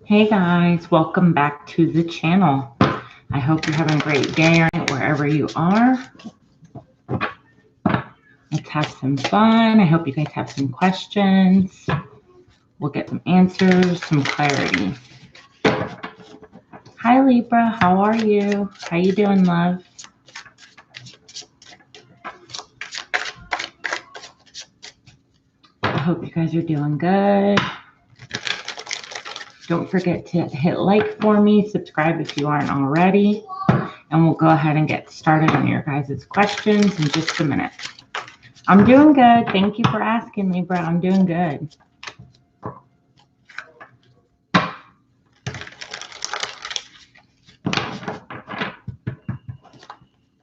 Hey guys, welcome back to the channel. I hope you're having a great day or night wherever you are. Let's have some fun. I hope you guys have some questions. We'll get some answers, some clarity. Hi Libra, how are you? How you doing, love? I hope you guys are doing good. Don't forget to hit like for me, subscribe if you aren't already, and we'll go ahead and get started on your guys' questions in just a minute. I'm doing good. Thank you for asking, Libra. I'm doing good.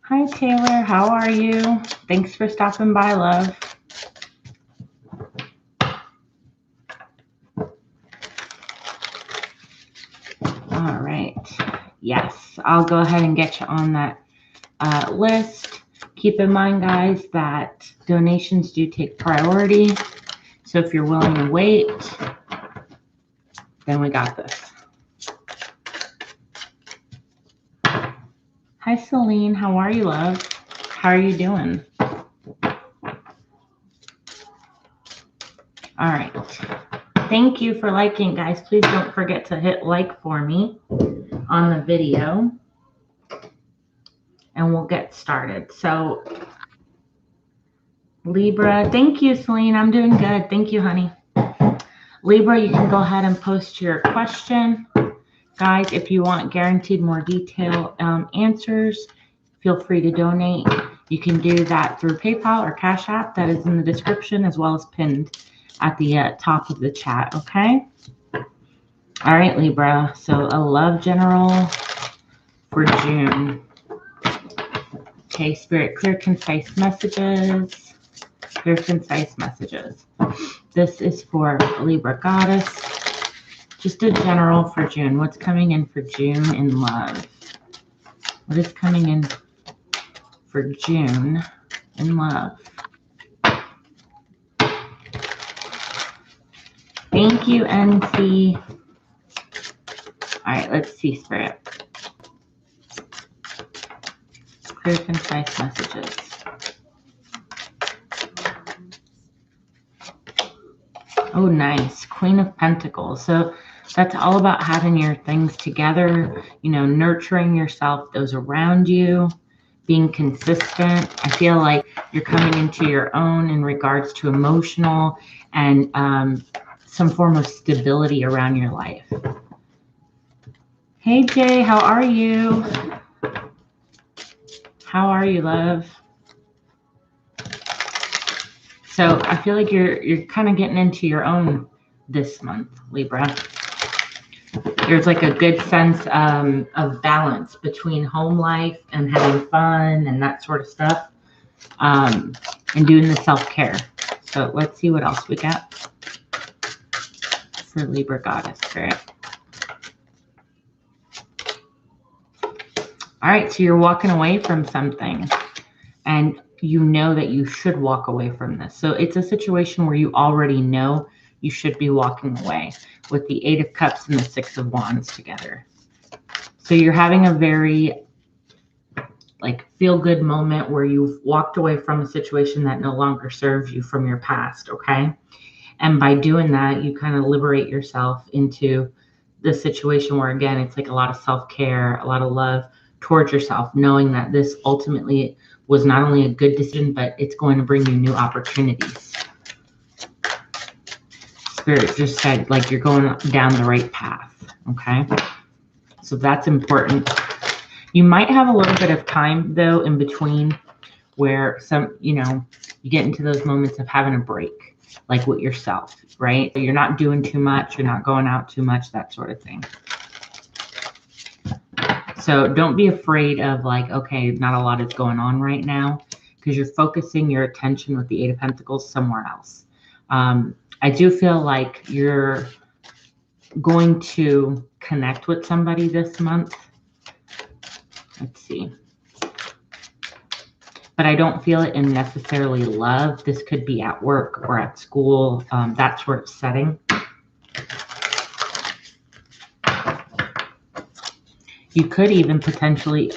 Hi, Taylor. How are you? Thanks for stopping by, love. All right. Yes, I'll go ahead and get you on that list. Keep in mind, guys, that donations do take priority. So if you're willing to wait, then we got this. Hi, Celine. How are you, love? How are you doing? All right. Thank you for liking, guys. Please don't forget to hit like for me on the video. And we'll get started. So, Libra, thank you, Celine. I'm doing good. Thank you, honey. Libra, you can go ahead and post your question. Guys, if you want guaranteed more detailed answers, feel free to donate. You can do that through PayPal or Cash App. That is in the description as well as pinned at the top of the chat, okay? All right, Libra. So a love general for June. Okay, Spirit, clear, concise messages. Clear, concise messages. This is for Libra Goddess. Just a general for June. What's coming in for June in love? What is coming in for June in love? Thank you, NC. All right, let's see, Spirit. Clear, concise messages. Oh, nice. Queen of Pentacles. So that's all about having your things together, you know, nurturing yourself, those around you, being consistent. I feel like you're coming into your own in regards to emotional and some form of stability around your life. Hey, Jay, how are you? How are you, love? So I feel like you're kind of getting into your own this month, Libra. There's like a good sense of balance between home life and having fun and that sort of stuff, and doing the self-care. So let's see what else we got for Libra Goddess Spirit. All right, so you're walking away from something, and you know that you should walk away from this. So it's a situation where you already know you should be walking away, with the 8 of Cups and the 6 of Wands together. So you're having a very like feel-good moment where you've walked away from a situation that no longer serves you from your past, okay? And by doing that, you kind of liberate yourself into the situation where, again, it's like a lot of self-care, a lot of love towards yourself, knowing that this ultimately was not only a good decision, but it's going to bring you new opportunities. Spirit just said, like, you're going down the right path, okay? So that's important. You might have a little bit of time, though, in between where you get into those moments of having a break, like with yourself, right? You're not doing too much, you're not going out too much, that sort of thing. So don't be afraid of like, okay, not a lot is going on right now, because you're focusing your attention with the 8 of Pentacles somewhere else. I do feel like you're going to connect with somebody this month. Let's see. But I don't feel it in necessarily love. This could be at work or at school, that sort of setting. You could even potentially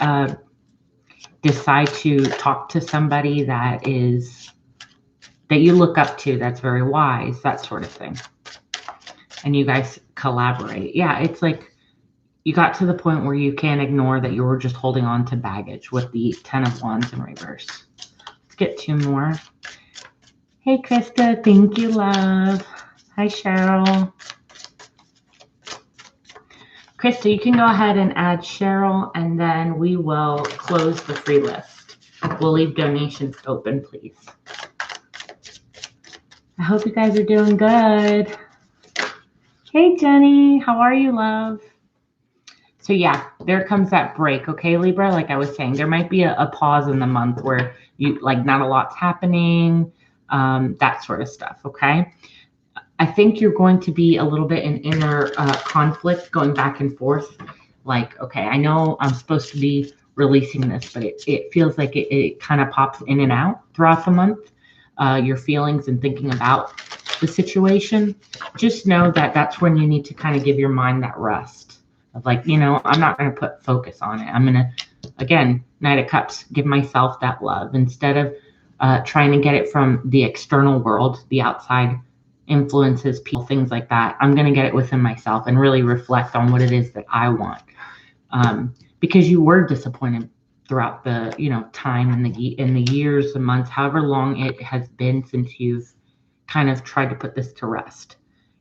decide to talk to somebody that you look up to, that's very wise, that sort of thing. And you guys collaborate. Yeah, it's like you got to the point where you can't ignore that you were just holding on to baggage with the 10 of Wands in reverse. Let's get 2 more. Hey, Krista. Thank you, love. Hi, Cheryl. Krista, you can go ahead and add Cheryl, and then we will close the free list. We'll leave donations open, please. I hope you guys are doing good. Hey, Jenny. How are you, love? So, yeah, there comes that break, okay, Libra? Like I was saying, there might be a pause in the month where you like not a lot's happening, that sort of stuff, okay? I think you're going to be a little bit in inner conflict going back and forth. Like, okay, I know I'm supposed to be releasing this, but it feels like it kind of pops in and out throughout the month. Your feelings and thinking about the situation. Just know that that's when you need to kind of give your mind that rest of like, you know, I'm not going to put focus on it. I'm going to, again, Knight of Cups, give myself that love instead of trying to get it from the external world, the outside influences, people, things like that. I'm going to get it within myself and really reflect on what it is that I want. Because you were disappointed throughout the, you know, time in the years, the months, however long it has been since you've kind of tried to put this to rest.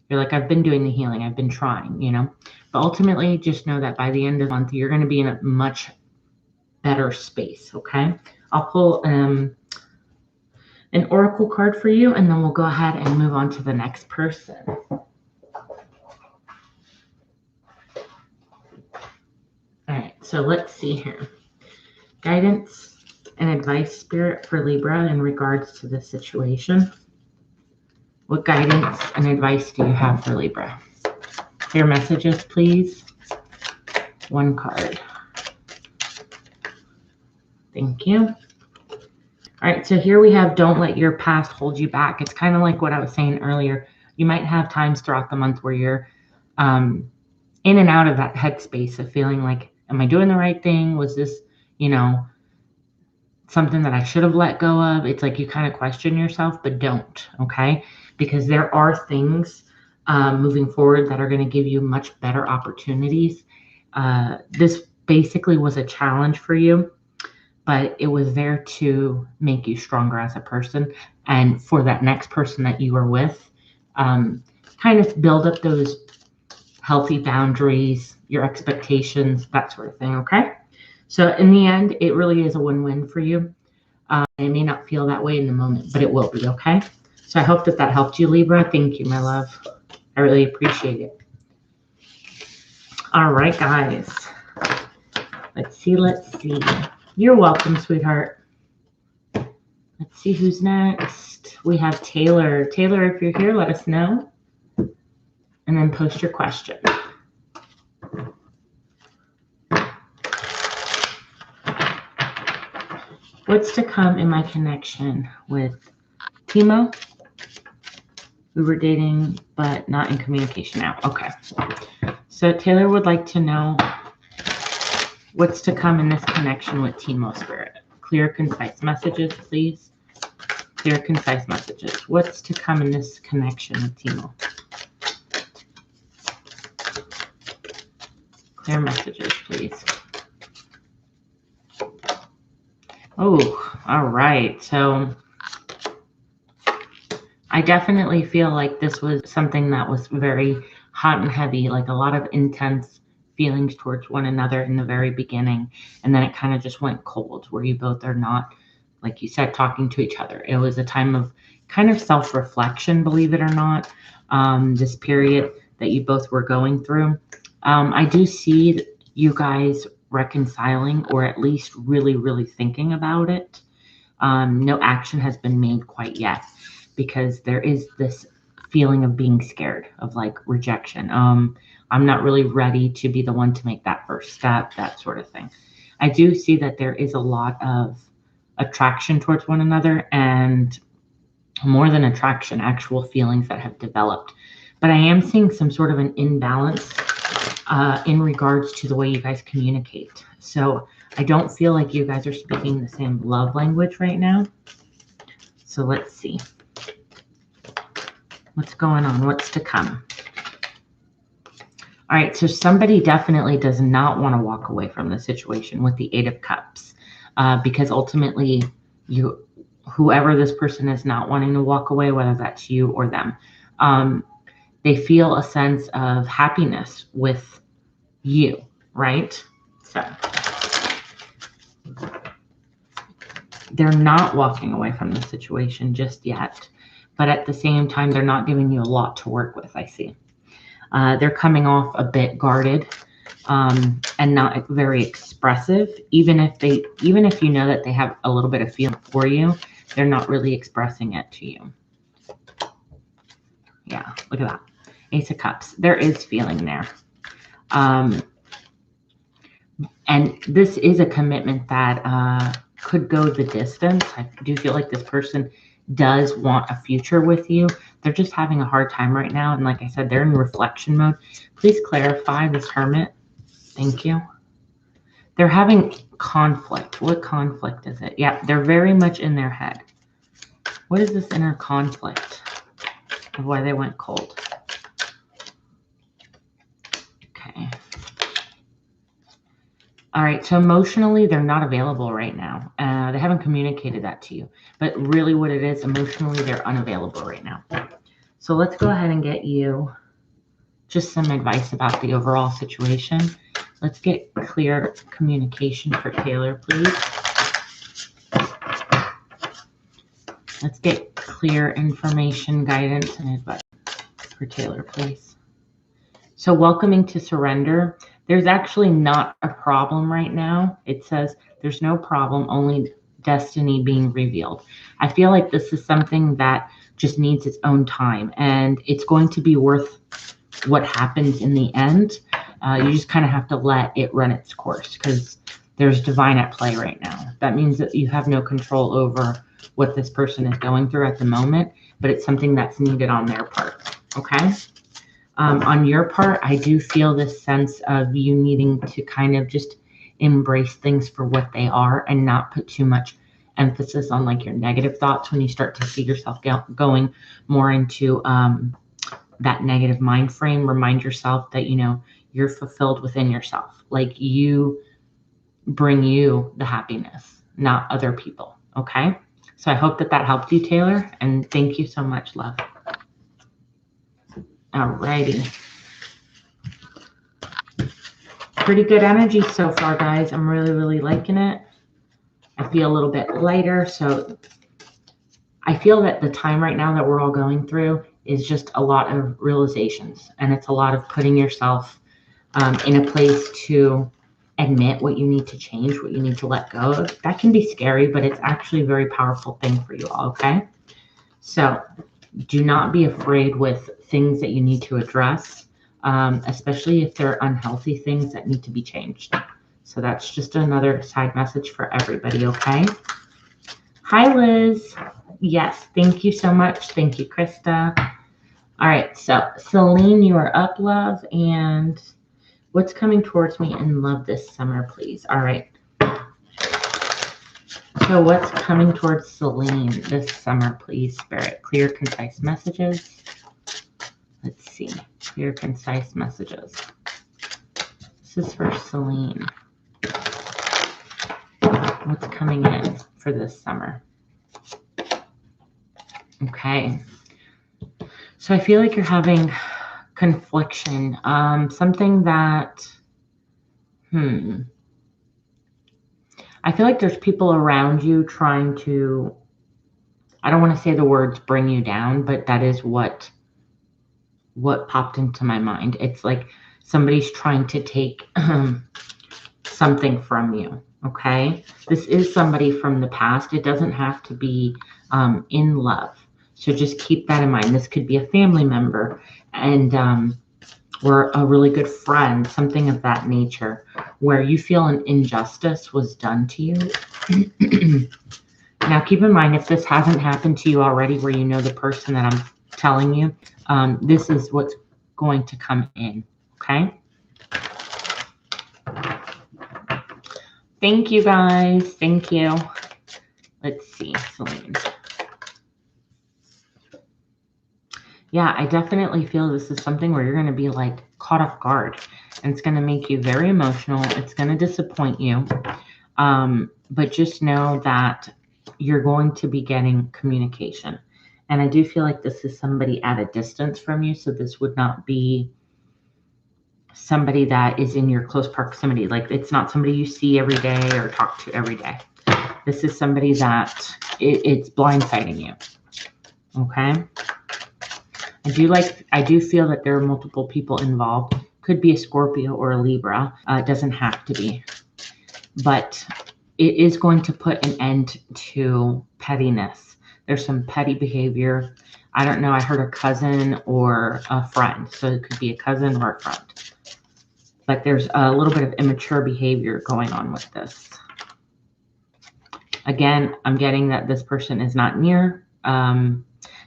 You're like, I've been doing the healing. I've been trying, you know, but ultimately just know that by the end of the month, you're going to be in a much better space. Okay. I'll pull, an oracle card for you, and then we'll go ahead and move on to the next person. All right, so let's see here. Guidance and advice, Spirit, for Libra in regards to this situation. What guidance and advice do you have for Libra? Clear messages, please. 1 card. Thank you. All right, so here we have don't let your past hold you back. It's kind of like what I was saying earlier. You might have times throughout the month where you're in and out of that headspace of feeling like, am I doing the right thing? Was this, you know, something that I should have let go of? It's like you kind of question yourself, but don't, okay? Because there are things moving forward that are going to give you much better opportunities. This basically was a challenge for you, but it was there to make you stronger as a person. And for that next person that you are with, kind of build up those healthy boundaries, your expectations, that sort of thing, okay? So in the end, it really is a win-win for you. It may not feel that way in the moment, but it will be, okay? So I hope that that helped you, Libra. Thank you, my love. I really appreciate it. All right, guys. Let's see. You're welcome, sweetheart. Let's see who's next. We have Taylor. Taylor, if you're here, let us know. And then post your question. What's to come in my connection with Timo? We were dating, but not in communication now. Okay. So Taylor would like to know what's to come in this connection with Timo, Spirit. Clear, concise messages, please. Clear, concise messages. What's to come in this connection with Timo? Clear messages, please. Oh, all right. So I definitely feel like this was something that was very hot and heavy, like a lot of intense feelings towards one another in the very beginning. And then it kind of just went cold where you both are not, like you said, talking to each other. It was a time of kind of self-reflection, believe it or not, this period that you both were going through. I do see you guys reconciling, or at least really, really thinking about it. No action has been made quite yet because there is this feeling of being scared of like rejection. I'm not really ready to be the one to make that first step, that sort of thing. I do see that there is a lot of attraction towards one another, and more than attraction, actual feelings that have developed. But I am seeing some sort of an imbalance in regards to the way you guys communicate. So I don't feel like you guys are speaking the same love language right now. So let's see. What's going on? What's to come? All right, so somebody definitely does not want to walk away from the situation with the 8 of Cups, because ultimately, whoever this person is not wanting to walk away, whether that's you or them, they feel a sense of happiness with you, right? So they're not walking away from the situation just yet, but at the same time, they're not giving you a lot to work with, I see. They're coming off a bit guarded and not very expressive. Even if you know that they have a little bit of feeling for you, they're not really expressing it to you. Yeah, look at that. Ace of Cups. There is feeling there. And this is a commitment that could go the distance. I do feel like this person does want a future with you. They're just having a hard time right now. And like I said, they're in reflection mode. Please clarify this Hermit. Thank you. They're having conflict. What conflict is it? Yeah, they're very much in their head. What is this inner conflict of why they went cold? Okay. All right, so emotionally, they're not available right now. They haven't communicated that to you. But really what it is, emotionally, they're unavailable right now. So let's go ahead and get you just some advice about the overall situation. Let's get clear communication for Taylor, please. Let's get clear information, guidance, and advice for Taylor, please. So welcoming to surrender. There's actually not a problem right now. It says there's no problem, only destiny being revealed. I feel like this is something that just needs its own time, and it's going to be worth what happens in the end. You just kind of have to let it run its course because there's divine at play right now. That means that you have no control over what this person is going through at the moment, but it's something that's needed on their part. Okay. On your part, I do feel this sense of you needing to kind of just embrace things for what they are and not put too much emphasis on like your negative thoughts when you start to see yourself going more into that negative mind frame. Remind yourself that, you know, you're fulfilled within yourself. Like you bring you the happiness, not other people. Okay. So I hope that helped you, Taylor. And thank you so much, love. Alrighty. Pretty good energy so far, guys. I'm really, really liking it. I feel a little bit lighter. So I feel that the time right now that we're all going through is just a lot of realizations. And it's a lot of putting yourself in a place to admit what you need to change, what you need to let go of. That can be scary, but it's actually a very powerful thing for you all, okay? So do not be afraid with things that you need to address, especially if they're unhealthy things that need to be changed. So that's just another side message for everybody, okay? Hi, Liz. Yes, thank you so much. Thank you, Krista. All right, so Celine, you are up, love. And what's coming towards me in love this summer, please? All right. So what's coming towards Celine this summer, please, Spirit? Clear, concise messages. Let's see. Clear, concise messages. This is for Celine. What's coming in for this summer? Okay. So I feel like you're having confliction. Something that, I feel like there's people around you trying to, I don't want to say the words bring you down, but that is what popped into my mind. It's like somebody's trying to take something from you. Okay. This is somebody from the past. It doesn't have to be in love. So just keep that in mind. This could be a family member and or a really good friend, something of that nature, where you feel an injustice was done to you. Now, keep in mind, if this hasn't happened to you already, where you know the person that I'm telling you, this is what's going to come in, okay? Thank you, guys. Thank you. Let's see, Celine. Yeah, I definitely feel this is something where you're going to be like caught off guard, and it's going to make you very emotional. It's going to disappoint you. But just know that you're going to be getting communication. And I do feel like this is somebody at a distance from you. So this would not be somebody that is in your close proximity. Like it's not somebody you see every day or talk to every day. This is somebody that it's blindsiding you. Okay. I do feel that there are multiple people involved. Could be a Scorpio or a Libra. It doesn't have to be. But it is going to put an end to pettiness. There's some petty behavior. I don't know. I heard a cousin or a friend. So it could be a cousin or a friend. But there's a little bit of immature behavior going on with this. Again, I'm getting that this person is not near.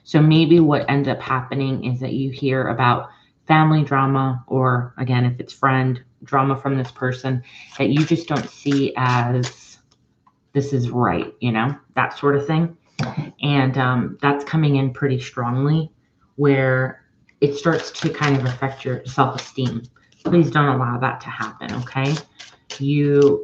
So maybe what ends up happening is that you hear about family drama, or again, if it's friend drama from this person that you just don't see as this is right, you know, that sort of thing. And that's coming in pretty strongly where it starts to kind of affect your self-esteem. Please don't allow that to happen, okay? You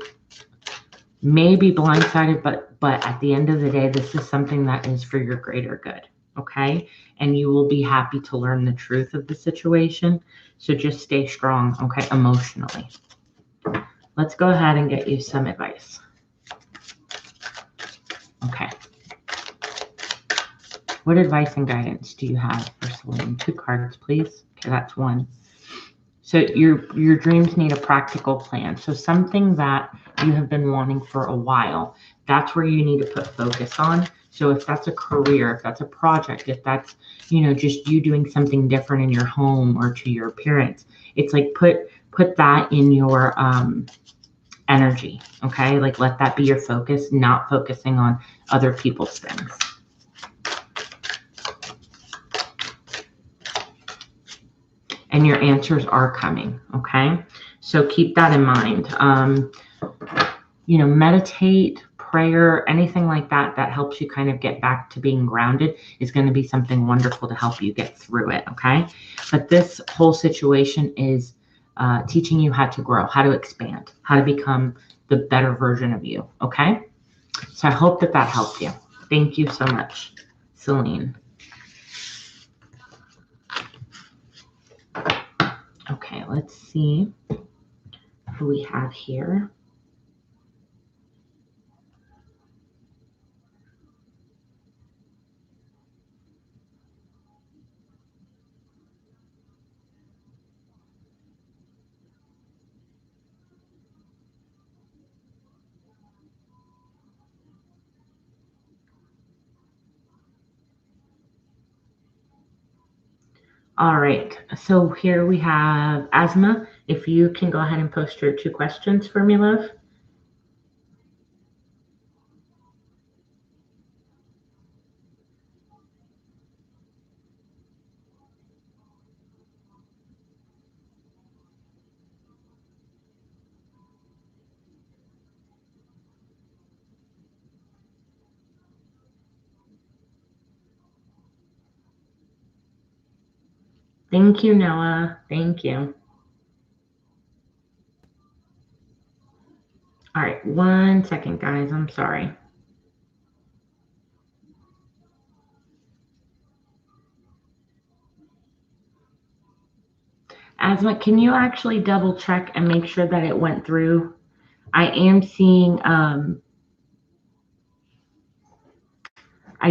may be blindsided, but at the end of the day, this is something that is for your greater good, okay? And you will be happy to learn the truth of the situation. So just stay strong, okay, emotionally. Let's go ahead and get you some advice. Okay. What advice and guidance do you have for Celine? 2 cards, please. Okay, that's 1. So your dreams need a practical plan. So something that you have been wanting for a while, that's where you need to put focus on. So if that's a career, if that's a project, if that's, you know, just you doing something different in your home or to your appearance, it's like put that in your energy, okay? Like let that be your focus, not focusing on other people's things. And your answers are coming, okay? So keep that in mind. You know, meditate, prayer, anything like that that helps you kind of get back to being grounded is going to be something wonderful to help you get through it, okay? But this whole situation is teaching you how to grow, how to expand, how to become the better version of you, okay? So I hope that that helped you. Thank you so much, Celine. Okay, let's see who we have here. All right, so here we have Asma. If you can go ahead and post your 2 questions for me, love. Thank you, Noah. Thank you. All right, 1 second, guys. I'm sorry. Asma, can you actually double check and make sure that it went through? I am seeing, I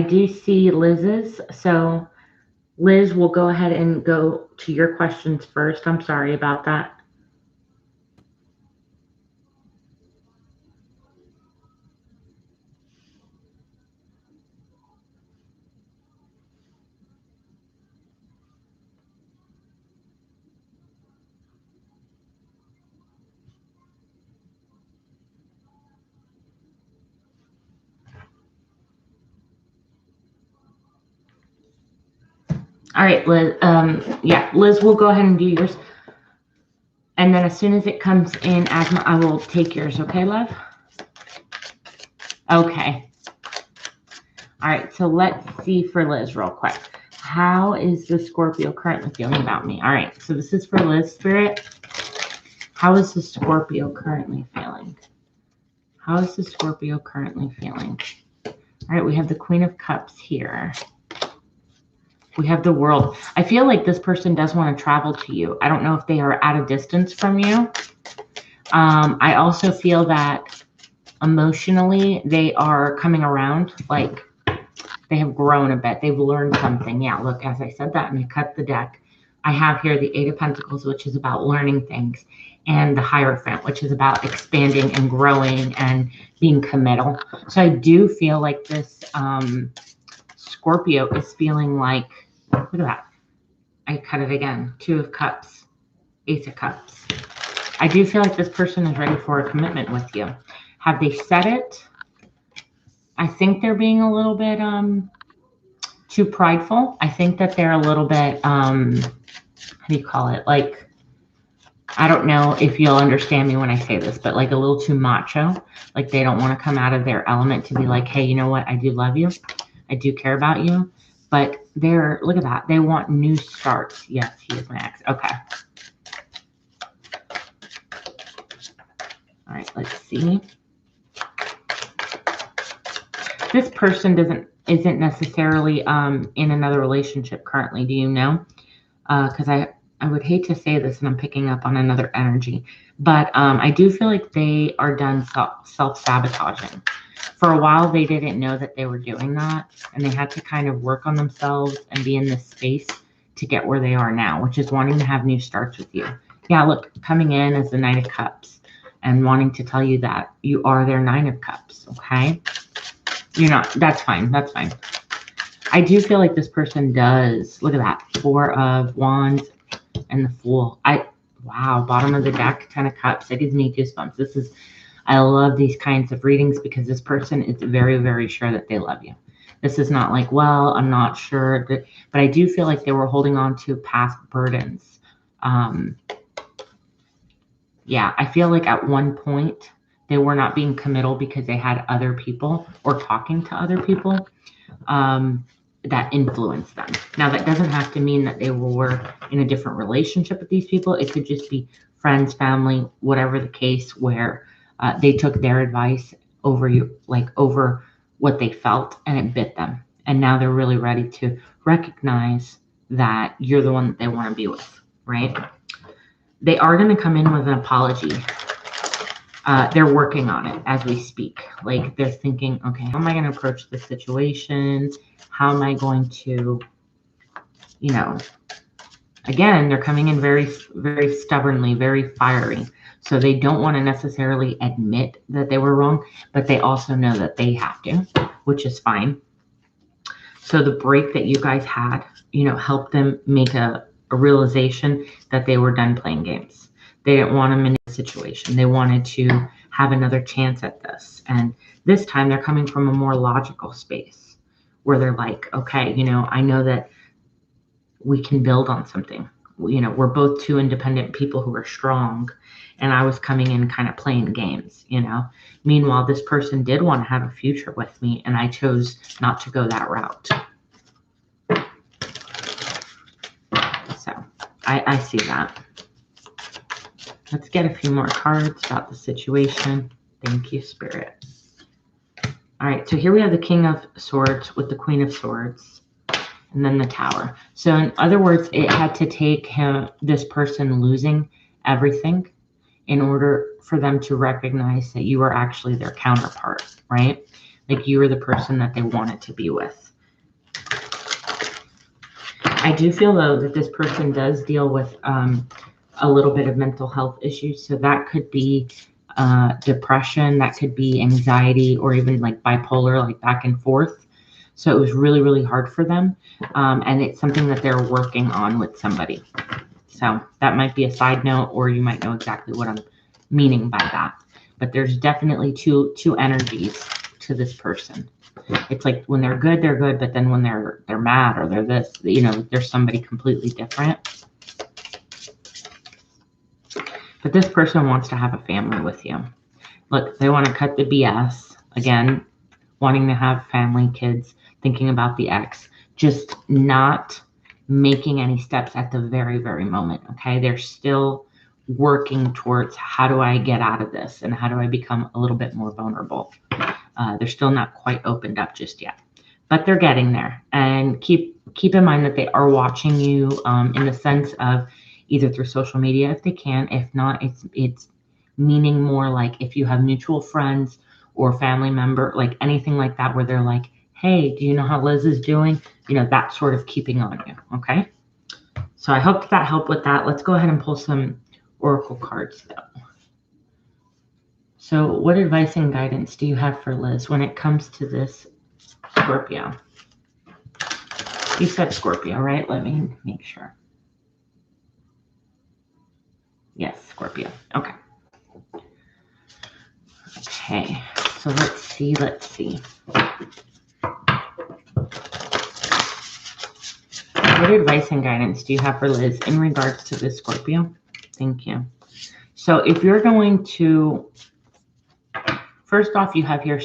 do see Liz's. So Liz, will go ahead and go to your questions first. I'm sorry about that. All right, Liz. Yeah, Liz will go ahead and do yours. And then as soon as it comes in, Asma, I will take yours. Okay, love? Okay. All right. So let's see for Liz real quick. How is the Scorpio currently feeling about me? All right. So this is for Liz, Spirit. How is the Scorpio currently feeling? How is the Scorpio currently feeling? All right. We have the Queen of Cups here. We have the World. I feel like this person does want to travel to you. I don't know if they are at a distance from you. I also feel that emotionally they are coming around, like they have grown a bit. They've learned something. Yeah, look, as I said that and I cut the deck, I have here the Eight of Pentacles, which is about learning things, and the Hierophant, which is about expanding and growing and being committal. So I do feel like this Scorpio is feeling like, look at that. I cut it again. Two of Cups, Ace of Cups. I do feel like this person is ready for a commitment with you. Have they said it? I think they're being a little bit too prideful. I think that they're a little bit, how do you call it? Like, I don't know if you'll understand me when I say this, but like a little too macho. Like they don't want to come out of their element to be like, hey, you know what? I do love you. I do care about you. But they're, look at that. They want new starts. Yes, he is my ex. Okay. All right, let's see. This person isn't necessarily in another relationship currently. Do you know? Because I would hate to say this and I'm picking up on another energy, but I do feel like they are done self-sabotaging. For a while, they didn't know that they were doing that, and they had to kind of work on themselves and be in this space to get where they are now, which is wanting to have new starts with you. Yeah, look, coming in as the Knight of Cups and wanting to tell you that you are their Nine of Cups, okay? You're not, that's fine, that's fine. I do feel like this person does, look at that, Four of Wands and the Fool. Wow, bottom of the deck, Ten of Cups. That gives me goosebumps. I love these kinds of readings because this person is very, very sure that they love you. This is not like, well, I'm not sure, but I do feel like they were holding on to past burdens. Yeah, I feel like at one point they were not being committal because they had other people or talking to other people that influenced them. Now, that doesn't have to mean that they were in a different relationship with these people. It could just be friends, family, whatever the case, where they took their advice over you, like over what they felt, and it bit them. And now they're really ready to recognize that you're the one that they want to be with, right? They are going to come in with an apology. They're working on it as we speak. Like they're thinking, okay, how am I going to approach this situation? How am I going to, you know, again, they're coming in very, very stubbornly, very fiery. So they don't want to necessarily admit that they were wrong, but they also know that they have to, which is fine. So the break that you guys had, helped them make a realization that they were done playing games. They didn't want them in a situation. They wanted to have another chance at this. And this time they're coming from a more logical space where they're like, okay, I know that we can build on something. We're both two independent people who are strong. And I was coming in kind of playing games, Meanwhile, this person did want to have a future with me, and I chose not to go that route. So I see that. Let's get a few more cards about the situation. Thank you, Spirit. All right, so here we have the King of Swords with the Queen of Swords, and then the Tower. So in other words, it had to take this person losing everything in order for them to recognize that you are actually their counterpart, right? Like you were the person that they wanted to be with. I do feel, though, that this person does deal with a little bit of mental health issues. So that could be depression, that could be anxiety, or even like bipolar, like back and forth. So it was really, really hard for them. And it's something that they're working on with somebody. So that might be a side note, or you might know exactly what I'm meaning by that. But there's definitely two energies to this person. It's like when they're good, but then when they're mad or they're this, there's somebody completely different. But this person wants to have a family with you. Look, they want to cut the BS. Again, wanting to have family, kids, thinking about the ex, just not making any steps at the very, very moment. Okay. They're still working towards how do I get out of this and how do I become a little bit more vulnerable. They're still not quite opened up just yet, but they're getting there. And keep in mind that they are watching you in the sense of either through social media if they can. If not, it's meaning more like if you have mutual friends or family member, like anything like that, where they're like, hey, do you know how Liz is doing? You know, that sort of keeping on you. Okay. So I hope that helped with that. Let's go ahead and pull some oracle cards though. So what advice and guidance do you have for Liz when it comes to this Scorpio? You said Scorpio, right? Let me make sure. Yes, Scorpio. Okay. Okay. So let's see. What advice and guidance do you have for Liz in regards to this Scorpio? Thank you. So if you're going to, first off, you have your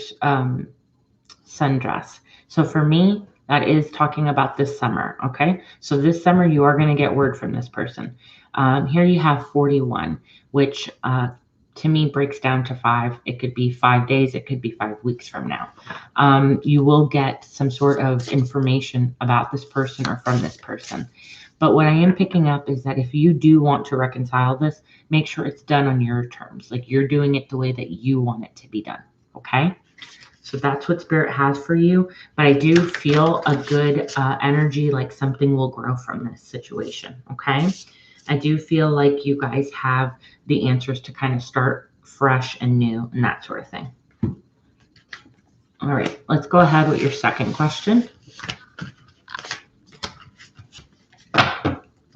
sundress. So for me, that is talking about this summer, okay? So this summer, you are going to get word from this person. Here you have 41, which to me breaks down to 5. It could be 5 days. It could be 5 weeks from now. You will get some sort of information about this person or from this person. But what I am picking up is that if you do want to reconcile this, make sure it's done on your terms. Like you're doing it the way that you want it to be done, okay? So that's what Spirit has for you. But I do feel a good energy, like something will grow from this situation, okay? I do feel like you guys have the answers to kind of start fresh and new and that sort of thing. All right, let's go ahead with your second question.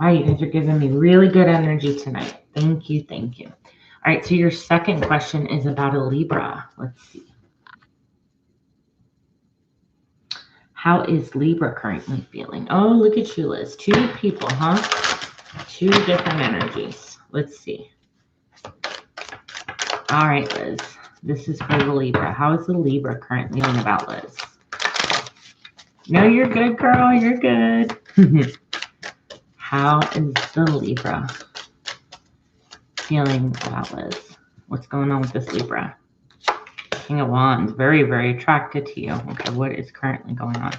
Wow, you guys are giving me really good energy tonight. Thank you, thank you. All right, so your second question is about a Libra. Let's see. How is Libra currently feeling? Oh, look at you, Liz. 2 people, huh? 2 different energies. Let's see. All right, Liz. This is for the Libra. How is the Libra currently feeling about Liz? No, you're good, girl. You're good. How is the Libra feeling about Liz? What's going on with this Libra? King of Wands, very, very attracted to you. Okay, what is currently going on?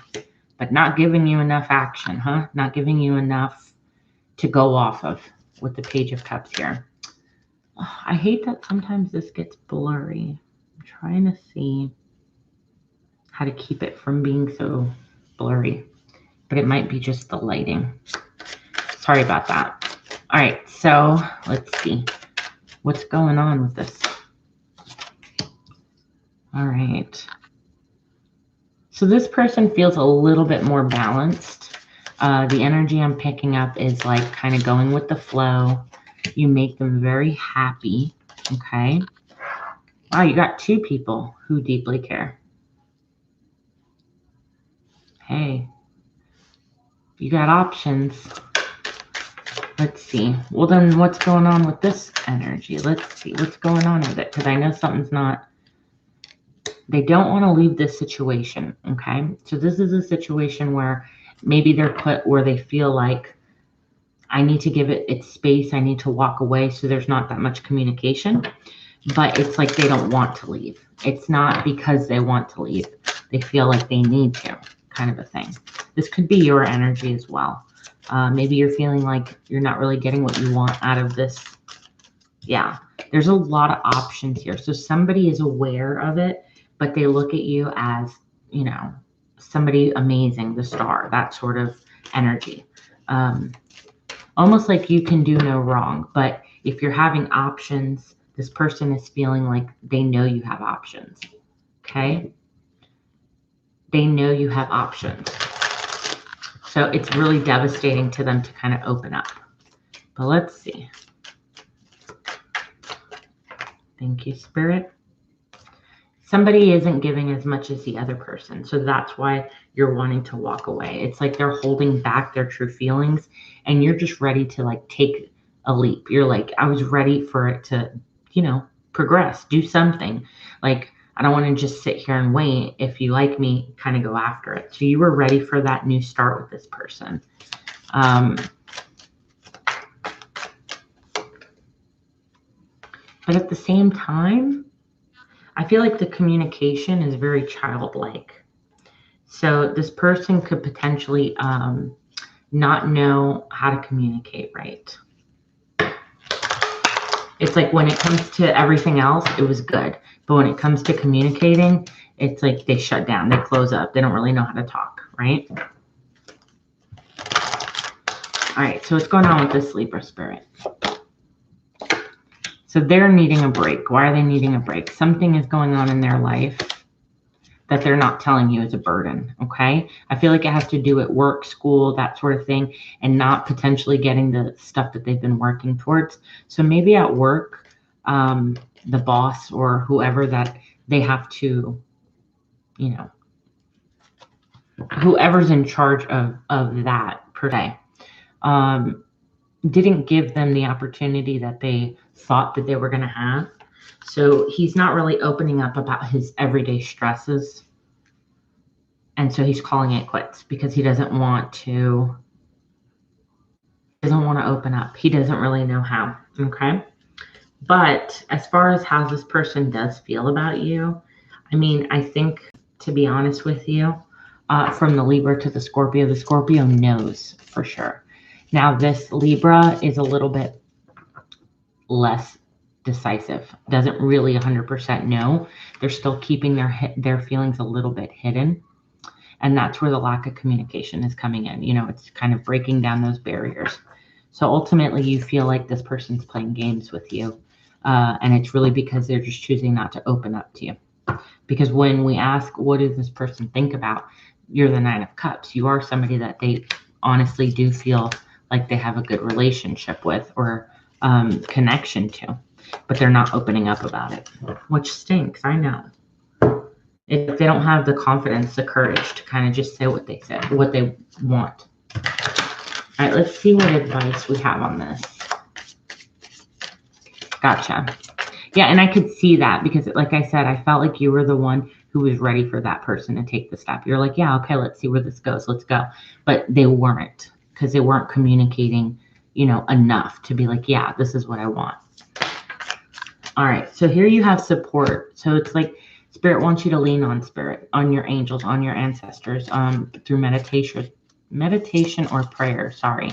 But not giving you enough action, huh? Not giving you enough to go off of with the Page of Cups here. Oh, I hate that sometimes this gets blurry. I'm trying to see how to keep it from being so blurry, but it might be just the lighting. Sorry about that. All right, so let's see. What's going on with this? All right. So this person feels a little bit more balanced. The energy I'm picking up is like kind of going with the flow. You make them very happy. Okay. Wow, you got 2 people who deeply care. Hey, you got options. Let's see. Well, then what's going on with this energy? Let's see what's going on with it, because I know something's not. They don't want to leave this situation, okay? So this is a situation where maybe they're put where they feel like I need to give it its space. I need to walk away, so there's not that much communication. But it's like they don't want to leave. It's not because they want to leave. They feel like they need to, kind of a thing. This could be your energy as well. Maybe you're feeling like you're not really getting what you want out of this. Yeah, there's a lot of options here. So somebody is aware of it, but they look at you as, you know, somebody amazing, the star, that sort of energy. Almost like you can do no wrong. But if you're having options, this person is feeling like they know you have options. Okay? They know you have options. So it's really devastating to them to kind of open up. But let's see. Thank you, Spirit. Somebody isn't giving as much as the other person. So that's why you're wanting to walk away. It's like they're holding back their true feelings and you're just ready to like take a leap. You're like, I was ready for it to, you know, progress, do something. Like, I don't want to just sit here and wait. If you like me, kind of go after it. So you were ready for that new start with this person. But at the same time, I feel like the communication is very childlike. So this person could potentially not know how to communicate right. It's like when it comes to everything else, it was good. But when it comes to communicating, it's like they shut down, they close up, they don't really know how to talk, right? All right, so what's going on with this Libra spirit? So they're needing a break. Why are they needing a break? Something is going on in their life that they're not telling you is a burden, okay? I feel like it has to do at work, school, that sort of thing, and not potentially getting the stuff that they've been working towards. So maybe at work, the boss or whoever that they have to, you know, whoever's in charge of that per se, didn't give them the opportunity that they thought that they were going to have. So he's not really opening up about his everyday stresses. And so he's calling it quits because he doesn't want to open up. He doesn't really know how. Okay. But as far as how this person does feel about you, I mean, I think, to be honest with you, from the Libra to the Scorpio knows for sure. Now, this Libra is a little bit less decisive, doesn't really 100% know. They're still keeping their feelings a little bit hidden. And that's where the lack of communication is coming in. You know, it's kind of breaking down those barriers. So ultimately, you feel like this person's playing games with you. And it's really because they're just choosing not to open up to you. Because when we ask, what does this person think about? You're the 9 of Cups. You are somebody that they honestly do feel like they have a good relationship with or connection to. But they're not opening up about it, which stinks. I know. If they don't have the confidence, the courage to kind of just say what they said, what they want. All right, let's see what advice we have on this. Gotcha. Yeah, and I could see that because, like I said, I felt like you were the one who was ready for that person to take the step. You're like, yeah, okay, let's see where this goes. Let's go. But they weren't, because they weren't communicating, you know, enough to be like, yeah, this is what I want. All right, so here you have support. So it's like Spirit wants you to lean on Spirit, on your angels, on your ancestors, through meditation or prayer. Sorry,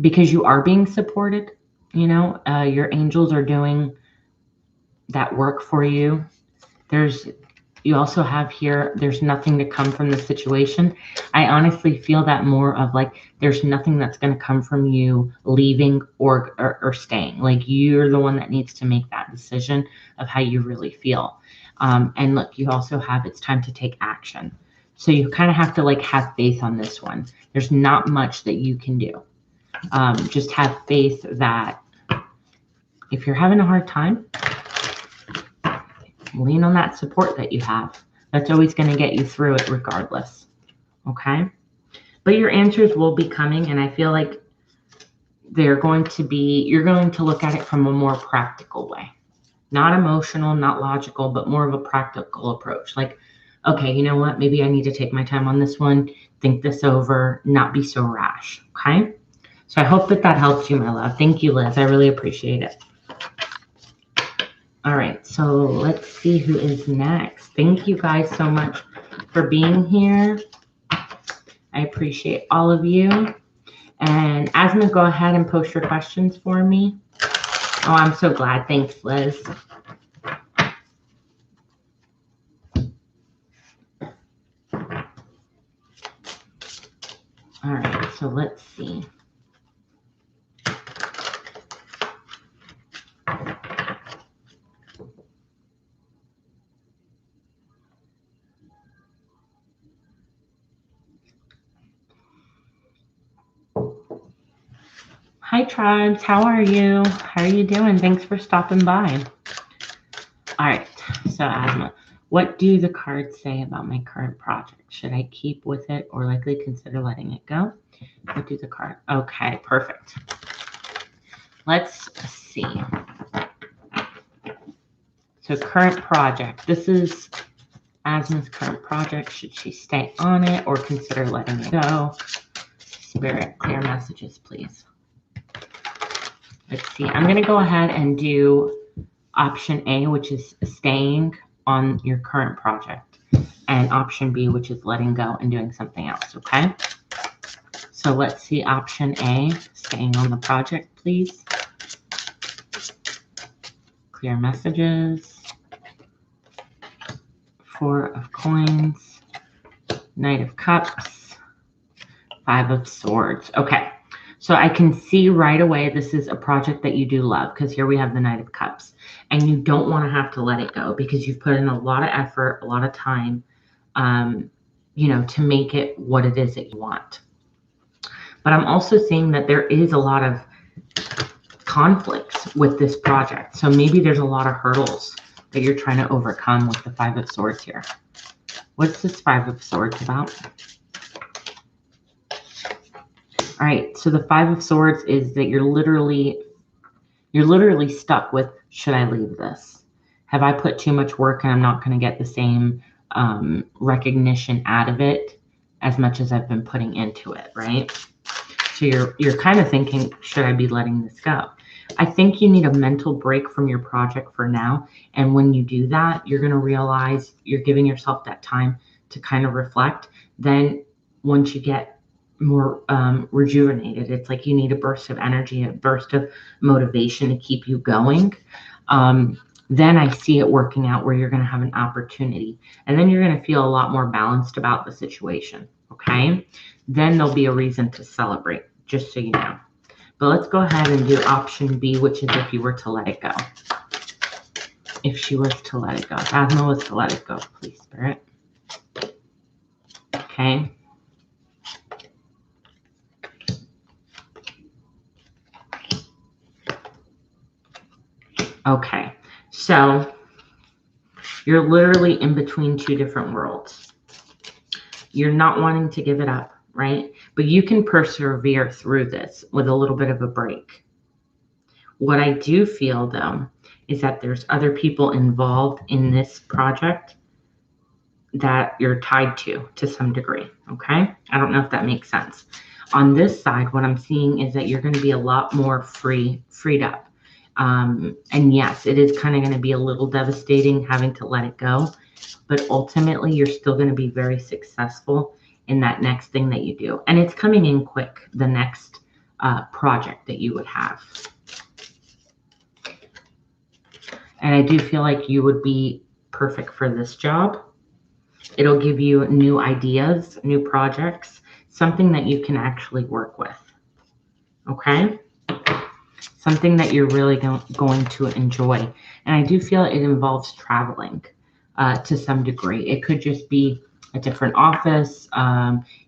because you are being supported. You know, your angels are doing that work for you. You also have here, there's nothing to come from the situation. I honestly feel that more of like, there's nothing that's going to come from you leaving or staying. Like, you're the one that needs to make that decision of how you really feel. And look, you also have, it's time to take action. So you kind of have to like have faith on this one. There's not much that you can do. Just have faith that if you're having a hard time, lean on that support that you have. That's always going to get you through it regardless. Okay? But your answers will be coming, and I feel like you're going to look at it from a more practical way. Not emotional, not logical, but more of a practical approach. Like, okay, you know what? Maybe I need to take my time on this one, think this over, not be so rash. Okay? So I hope that helps you, my love. Thank you, Liz. I really appreciate it. All right, so let's see who is next. Thank you guys so much for being here. I appreciate all of you. And Asma, go ahead and post your questions for me. Oh, I'm so glad. Thanks, Liz. All right, so let's see. Hi, tribes. How are you? How are you doing? Thanks for stopping by. All right, so Asma, what do the cards say about my current project? Should I keep with it or likely consider letting it go? What do the card? Okay, perfect. Let's see. So current project. This is Asma's current project. Should she stay on it or consider letting it go? Spirit, clear messages, please. Let's see. I'm going to go ahead and do option A, which is staying on your current project, and option B, which is letting go and doing something else, okay? So let's see option A, staying on the project, please. Clear messages. 4 of coins, Knight of Cups, 5 of Swords. Okay, so I can see right away this is a project that you do love, because here we have the Knight of Cups, and you don't want to have to let it go because you've put in a lot of effort, a lot of time, you know, to make it what it is that you want. But I'm also seeing that there is a lot of conflicts with this project. So maybe there's a lot of hurdles that you're trying to overcome with the 5 of Swords here. What's this 5 of Swords about? All right, so the 5 of Swords is that you're literally stuck with, should I leave this? Have I put too much work and I'm not going to get the same recognition out of it as much as I've been putting into it, right? So you're kind of thinking, should I be letting this go? I think you need a mental break from your project for now. And when you do that, you're going to realize you're giving yourself that time to kind of reflect. Then once you get more rejuvenated, it's like you need a burst of energy, a burst of motivation to keep you going. Then I see it working out where you're going to have an opportunity. And then you're going to feel a lot more balanced about the situation. Okay? Then there'll be a reason to celebrate, just so you know. But let's go ahead and do option B, which is if you were to let it go. If she was to let it go. If Asma was to let it go, please, Spirit. Okay. Okay. So you're literally in between two different worlds. You're not wanting to give it up, right? But you can persevere through this with a little bit of a break. What I do feel, though, is that there's other people involved in this project that you're tied to some degree, okay? I don't know if that makes sense. On this side, what I'm seeing is that you're going to be a lot more freed up. And yes, it is kind of going to be a little devastating having to let it go, but ultimately you're still going to be very successful in that next thing that you do. And it's coming in quick, the next project that you would have. And I do feel like you would be perfect for this job. It'll give you new ideas, new projects, something that you can actually work with. Okay? Something that you're really going to enjoy. And I do feel it involves traveling to some degree. It could just be a different office.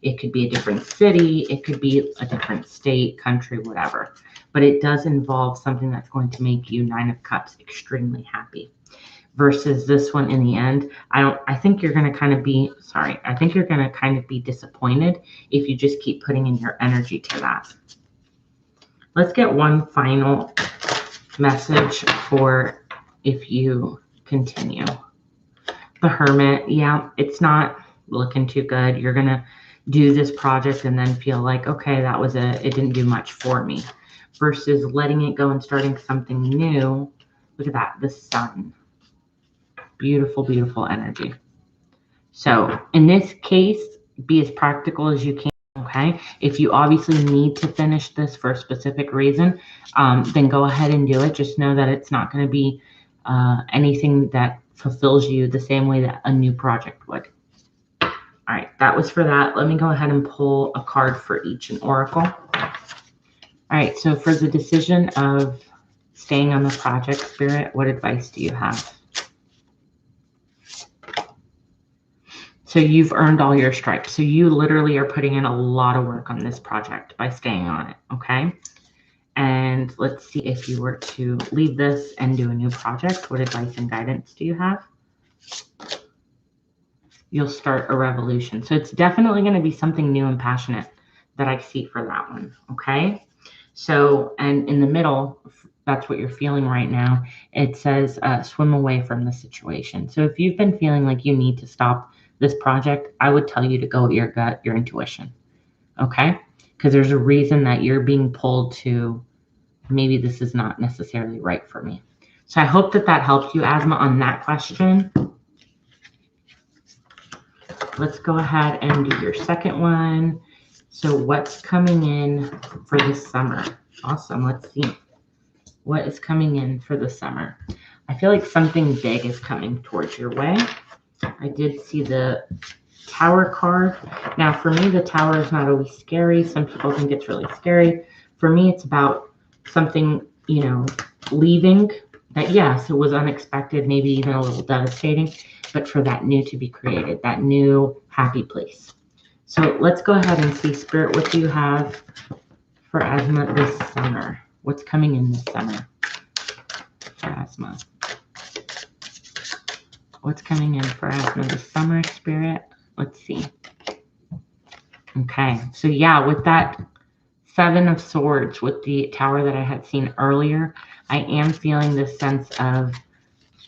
It could be a different city. It could be a different state, country, whatever. But it does involve something that's going to make you, 9 of Cups, extremely happy. Versus this one in the end, I think you're going to kind of be, I think you're going to kind of be disappointed if you just keep putting in your energy to that. Let's get one final message for if you continue. The Hermit, yeah, it's not looking too good. You're going to do this project and then feel like, okay, it didn't do much for me. Versus letting it go and starting something new. Look at that, the Sun. Beautiful, beautiful energy. So in this case, be as practical as you can. Okay, if you obviously need to finish this for a specific reason, then go ahead and do it. Just know that it's not going to be anything that fulfills you the same way that a new project would. All right, that was for that. Let me go ahead and pull a card for each an oracle. All right, so for the decision of staying on the project, Spirit, what advice do you have? So you've earned all your stripes. So you literally are putting in a lot of work on this project by staying on it, okay? And let's see, if you were to leave this and do a new project, what advice and guidance do you have? You'll start a revolution. So it's definitely going to be something new and passionate that I see for that one, okay? So, and in the middle, that's what you're feeling right now. It says swim away from the situation. So if you've been feeling like you need to stop this project, I would tell you to go with your gut, your intuition. Okay? Because there's a reason that you're being pulled to, maybe this is not necessarily right for me. So I hope that that helped you, Asma, on that question. Let's go ahead and do your second one. So what's coming in for this summer? Awesome. Let's see. What is coming in for the summer? I feel like something big is coming towards your way. I did see the Tower card. Now, for me, the Tower is not always scary. Some people think it's really scary. For me, it's about something, leaving that, yes, it was unexpected, maybe even a little devastating, but for that new to be created, that new happy place. So let's go ahead and see, Spirit, what do you have for Asma this summer? What's coming in this summer for Asma? What's coming in for Asma this summer, Spirit? Let's see. Okay, so yeah, with that Seven of Swords, with the Tower that I had seen earlier, I am feeling this sense of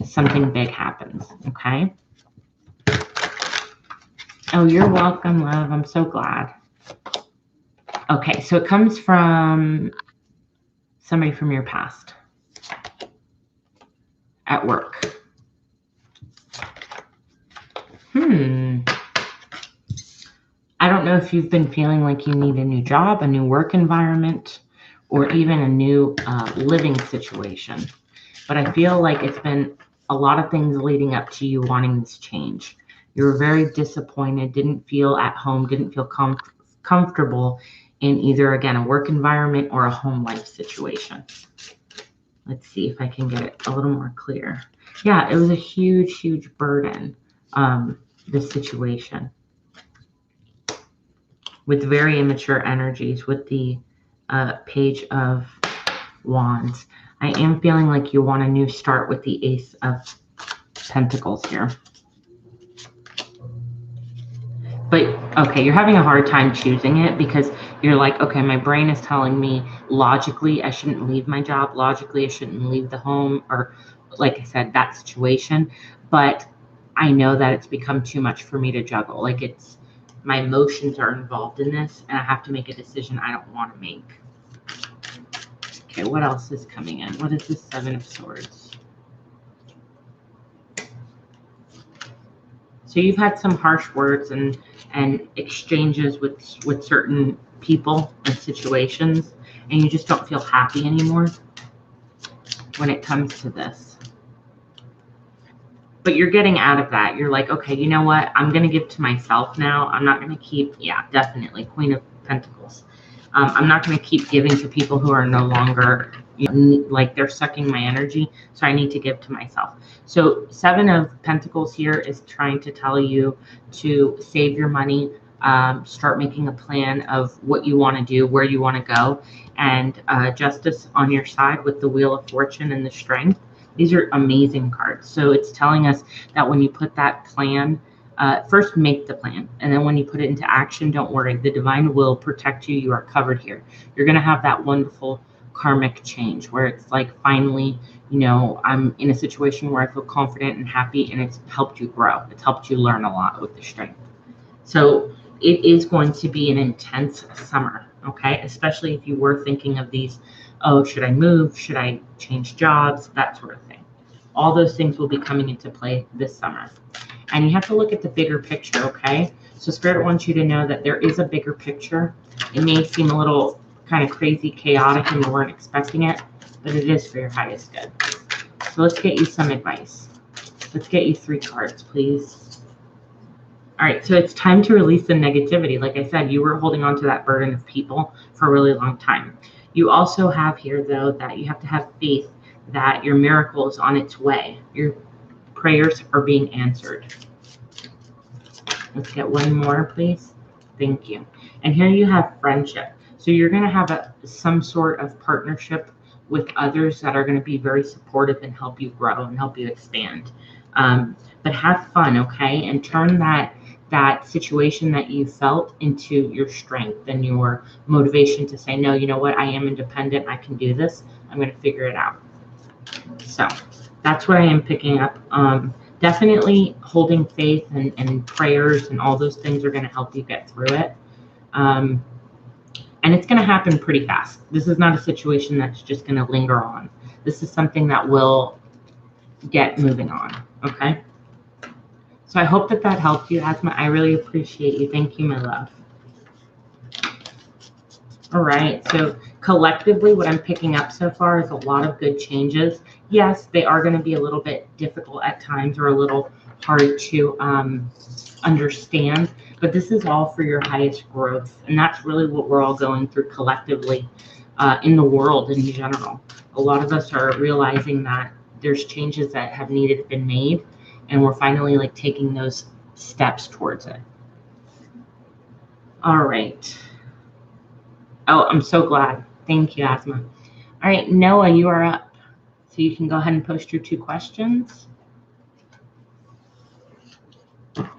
something big happens, okay? Oh, you're welcome, love. I'm so glad. Okay, so it comes from somebody from your past at work. I don't know if you've been feeling like you need a new job, a new work environment, or even a new living situation. But I feel like it's been a lot of things leading up to you wanting this change. You were very disappointed, didn't feel at home, didn't feel comfortable in either, again, a work environment or a home life situation. Let's see if I can get it a little more clear. Yeah, it was a huge, huge burden, this situation, with very immature energies, with the Page of Wands. I am feeling like you want a new start with the Ace of Pentacles here. But, okay, you're having a hard time choosing it because you're like, okay, my brain is telling me logically I shouldn't leave my job. Logically, I shouldn't leave the home, or like I said, that situation. But I know that it's become too much for me to juggle. Like, my emotions are involved in this, and I have to make a decision I don't want to make. Okay, what else is coming in? What is the Seven of Swords? So you've had some harsh words and exchanges with certain people and situations, and you just don't feel happy anymore when it comes to this. But you're getting out of that. You're like, okay, you know what? I'm going to give to myself now. I'm not going to keep, yeah, definitely, Queen of Pentacles. I'm not going to keep giving to people who are no longer, like, they're sucking my energy. So I need to give to myself. So Seven of Pentacles here is trying to tell you to save your money, start making a plan of what you want to do, where you want to go, and Justice on your side with the Wheel of Fortune and the Strength. These are amazing cards. So it's telling us that when you put that plan, first make the plan, and then when you put it into action, don't worry. The divine will protect you. You are covered here. You're going to have that wonderful karmic change where it's like, finally, I'm in a situation where I feel confident and happy, and it's helped you grow. It's helped you learn a lot with the Strength. So it is going to be an intense summer, okay? Especially if you were thinking of these, oh, should I move? Should I change jobs? That sort of thing. All those things will be coming into play this summer. And you have to look at the bigger picture, okay? So Spirit wants you to know that there is a bigger picture. It may seem a little kind of crazy, chaotic, and you weren't expecting it, but it is for your highest good. So let's get you some advice. Let's get you 3 cards, please. All right, so it's time to release the negativity. Like I said, you were holding on to that burden of people for a really long time. You also have here, though, that you have to have faith that your miracle is on its way. Your prayers are being answered. Let's get one more, please. Thank you. And here you have friendship. So you're going to have some sort of partnership with others that are going to be very supportive and help you grow and help you expand. But have fun, okay? And turn that that situation that you felt into your strength and your motivation to say, no, you know what, I am independent, I can do this, I'm going to figure it out. So that's what I am picking up. Definitely holding faith and prayers and all those things are going to help you get through it. And it's going to happen pretty fast. This is not a situation that's just going to linger on. This is something that will get moving on. Okay. So I hope that helped you, Asma. I really appreciate you. Thank you, my love. All right. So collectively, what I'm picking up so far is a lot of good changes. Yes, they are going to be a little bit difficult at times or a little hard to understand, but this is all for your highest growth. And that's really what we're all going through collectively in the world in general. A lot of us are realizing that there's changes that have needed to be made, and we're finally like taking those steps towards it. All right. Oh, I'm so glad. Thank you, Asma. All right, Noah, you are up. So you can go ahead and post your 2 questions. Let's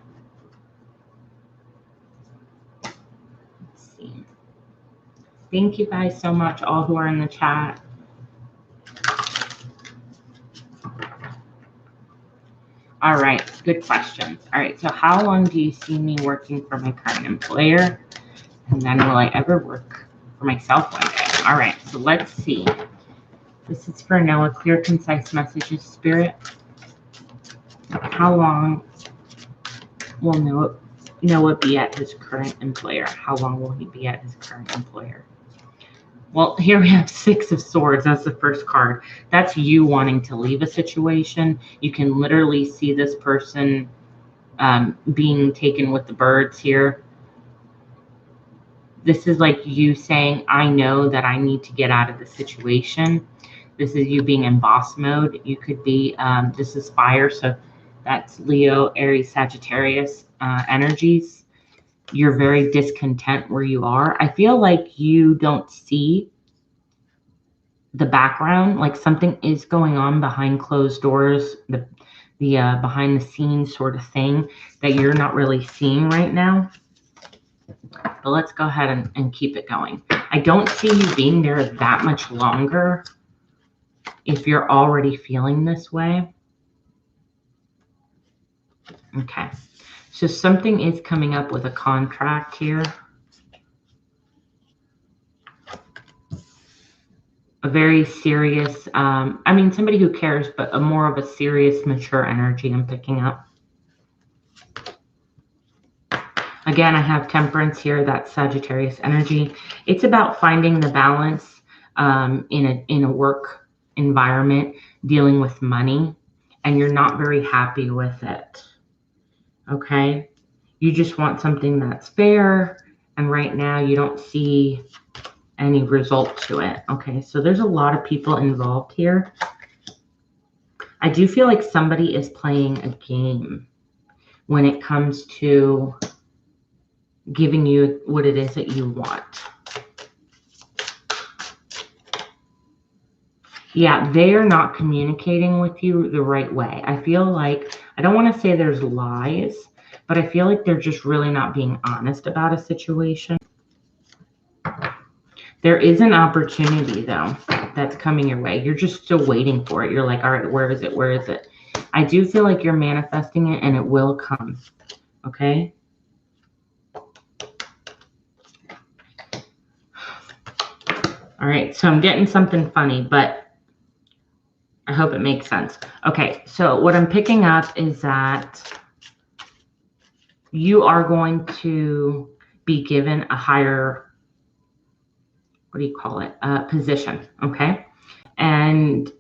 see. Thank you guys so much, all who are in the chat. All right, good questions. All right, so how long do you see me working for my current employer? And then will I ever work for myself one day? All right, so let's see. This is for Noah. Clear, concise messages, Spirit. How long will Noah be at his current employer? How long will he be at his current employer? Well, here we have 6 of Swords. That's the first card. That's you wanting to leave a situation. You can literally see this person being taken with the birds here. This is like you saying, I know that I need to get out of the situation. This is you being in boss mode. You could be, this is fire. So that's Leo, Aries, Sagittarius energies. You're very discontent where you are. I feel like you don't see the background, like something is going on behind closed doors, the behind the scenes sort of thing that you're not really seeing right now. But let's go ahead and keep it going. I don't see you being there that much longer if you're already feeling this way. Okay. So something is coming up with a contract here. A very serious, I mean, somebody who cares, but a more of a serious, mature energy I'm picking up. Again, I have Temperance here. That's Sagittarius energy. It's about finding the balance in a work environment, dealing with money, and you're not very happy with it. Okay? You just want something that's fair, and right now you don't see any result to it. Okay, so there's a lot of people involved here. I do feel like somebody is playing a game when it comes to giving you what it is that you want. Yeah, they are not communicating with you the right way. I feel like, I don't want to say there's lies, but I feel like they're just really not being honest about a situation. There is an opportunity, though, that's coming your way. You're just still waiting for it. You're like, all right, where is it? Where is it? I do feel like you're manifesting it, and it will come. Okay? All right, so I'm getting something funny, but I hope it makes sense. Okay, so what I'm picking up is that you are going to be given a higher, what do you call it, position, okay? And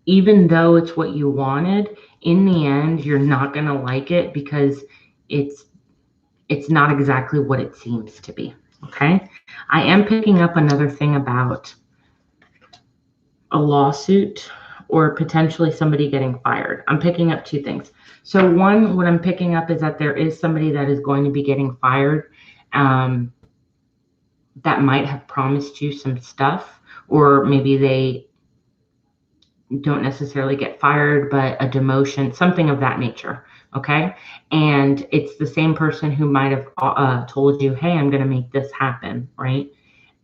even though it's what you wanted, in the end, you're not going to like it because it's not exactly what it seems to be, okay? I am picking up another thing about a lawsuit or potentially somebody getting fired. I'm picking up 2 things. So one, what I'm picking up is that there is somebody that is going to be getting fired that might have promised you some stuff, or maybe they don't necessarily get fired, but a demotion, something of that nature. Okay. And it's the same person who might have told you, hey, I'm going to make this happen. Right.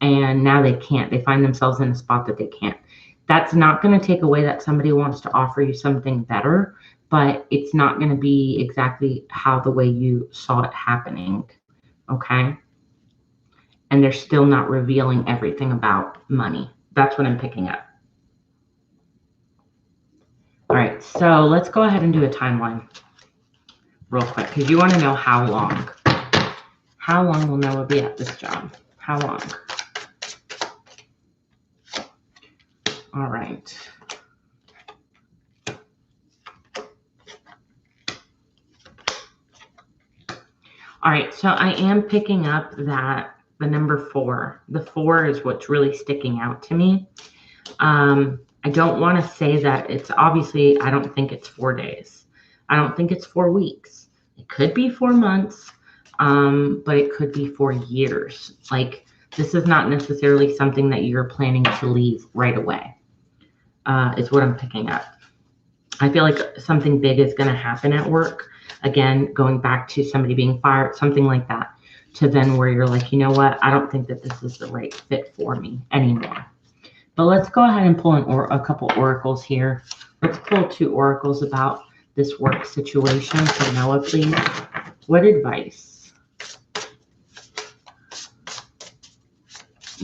And now they can't. They find themselves in a spot that they can't. That's not going to take away that somebody wants to offer you something better, but it's not going to be exactly how the way you saw it happening. Okay. And they're still not revealing everything about money. That's what I'm picking up. All right. So let's go ahead and do a timeline real quick because you want to know how long. How long will Noah be at this job? How long? All right. All right, so I am picking up that the number 4. The 4 is what's really sticking out to me. I don't want to say that it's obviously, I don't think it's 4 days. I don't think it's 4 weeks. It could be 4 months, but it could be 4 years. Like, this is not necessarily something that you're planning to leave right away, is what I'm picking up. I feel like something big is going to happen at work. Again, going back to somebody being fired, something like that, to then where you're like, you know what? I don't think that this is the right fit for me anymore. But let's go ahead and pull a couple oracles here. Let's pull 2 oracles about this work situation for Noah, please. What advice?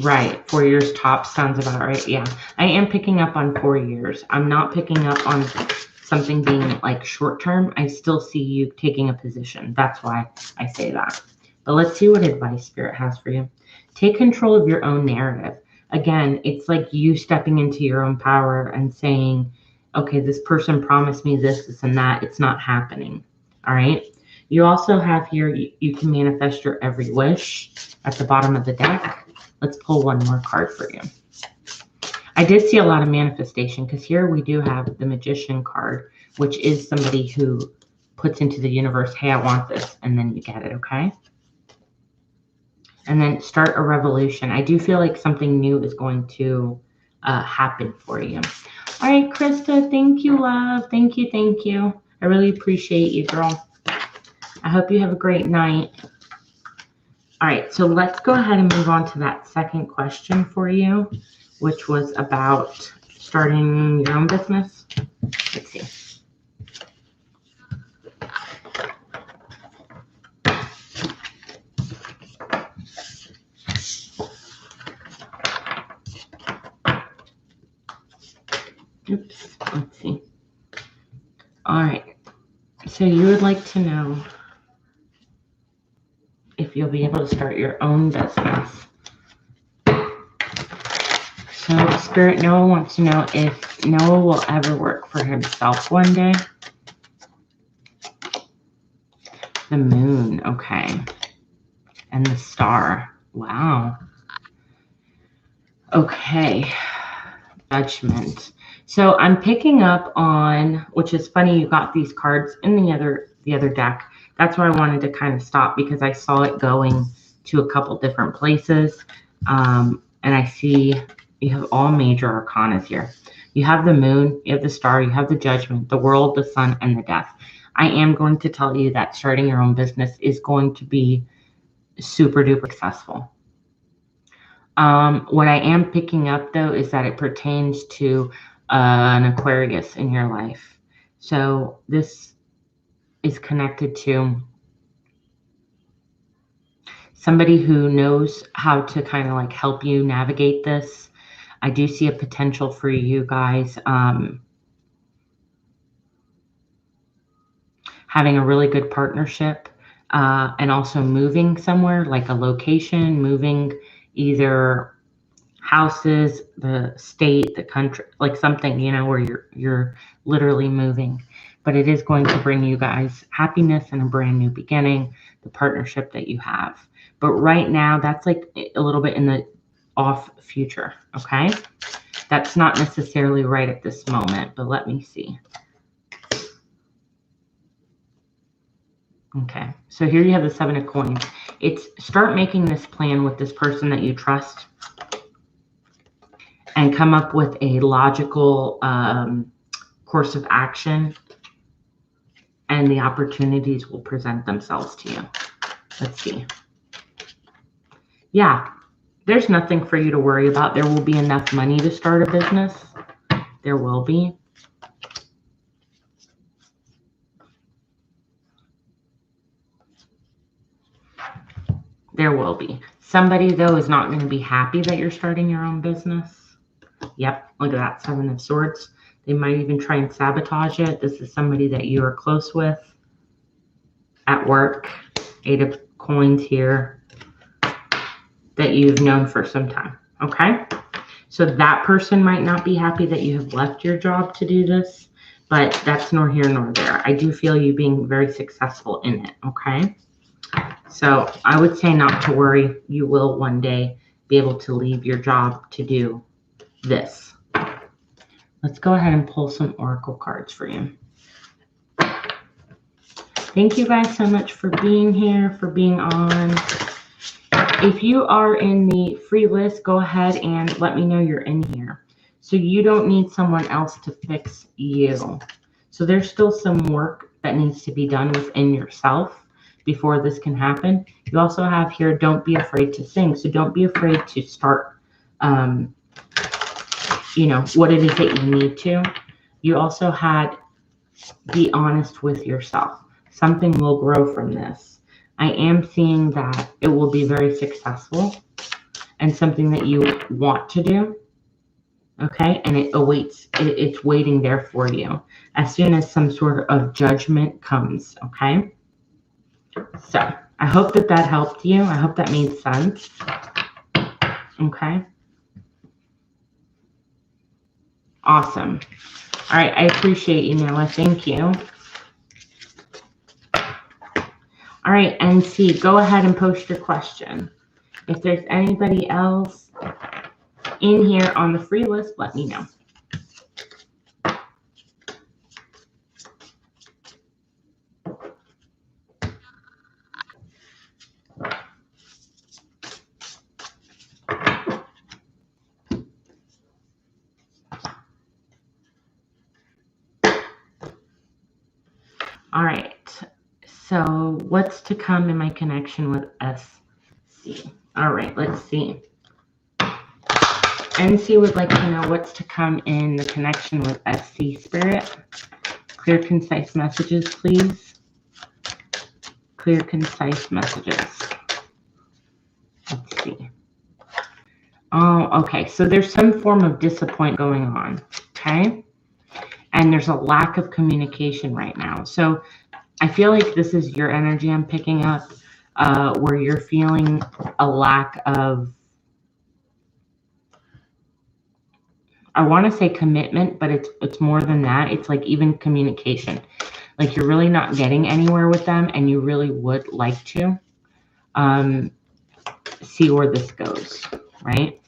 Right, 4 years tops sounds about right. Yeah, I am picking up on 4 years. I'm not picking up on something being like short term. I still see you taking a position. That's why I say that. But let's see what advice Spirit has for you. Take control of your own narrative. Again, it's like you stepping into your own power and saying, okay, this person promised me this, this, and that. It's not happening. All right. You also have here, you can manifest your every wish at the bottom of the deck. Let's pull one more card for you. I did see a lot of manifestation because here we do have the Magician card, which is somebody who puts into the universe, hey, I want this, and then you get it, okay? And then start a revolution. I do feel like something new is going to happen for you. All right, Krista, thank you, love. Thank you, thank you. I really appreciate you, girl. I hope you have a great night. All right, so let's go ahead and move on to that second question for you, which was about starting your own business. Let's see. Oops, let's see. All right, so you would like to know if you'll be able to start your own business. So Spirit, Noah wants to know if Noah will ever work for himself one day. The moon, okay. And the star, wow. Okay, judgment. So I'm picking up on, which is funny, you got these cards in the other deck. That's why I wanted to kind of stop because I saw it going to a couple different places. And I see you have all major arcanas here. You have the moon, you have the star, you have the judgment, the world, the sun, and the death. I am going to tell you that starting your own business is going to be super duper successful. What I am picking up though is that it pertains to an Aquarius in your life. So this is connected to somebody who knows how to kind of like help you navigate this. I do see a potential for you guys having a really good partnership and also moving somewhere, like a location, moving either houses, the state, the country, like something, you know, where you're literally moving. But it is going to bring you guys happiness and a brand new beginning, the partnership that you have. But right now, that's like a little bit in the off future, okay? That's not necessarily right at this moment, but let me see. Okay, so here you have the 7 of coins. It's start making this plan with this person that you trust and come up with a logical course of action. and the opportunities will present themselves to you. Let's see. Yeah, there's nothing for you to worry about. There will be enough money to start a business. There will be. There will be. Somebody, though, is not going to be happy that you're starting your own business. Yep, look at that, 7 of Swords. They might even try and sabotage it. This is somebody that you are close with at work. 8 of Coins here that you've known for some time, okay? So that person might not be happy that you have left your job to do this, but that's nor here nor there. I do feel you being very successful in it, okay? So I would say not to worry. You will one day be able to leave your job to do this. Let's go ahead and pull some oracle cards for you. Thank you guys so much for being here, for being on. If you are in the free list, go ahead and let me know you're in here. So you don't need someone else to fix you. So there's still some work that needs to be done within yourself before this can happen. You also have here, don't be afraid to sing. So don't be afraid to start, you know, what it is that you need to. You also had, be honest with yourself. Something will grow from this. I am seeing that it will be very successful and something that you want to do. Okay, and it awaits, it's waiting there for you as soon as some sort of judgment comes. Okay, so I hope that that helped you. I hope that made sense. Okay, awesome. All right, I appreciate you, Noah. Thank you. All right, NC, go ahead and post your question. If there's anybody else in here on the free list, let me know. All right, so what's to come in my connection with SC? All right, let's see. NC would like to know what's to come in the connection with SC Spirit. Clear, concise messages, please. Clear, concise messages. Let's see. Oh, okay. So there's some form of disappointment going on, okay? And there's a lack of communication right now. So I feel like this is your energy I'm picking up, where you're feeling a lack of, I want to say commitment, but it's more than that. It's like even communication. Like you're really not getting anywhere with them and you really would like to see where this goes, right?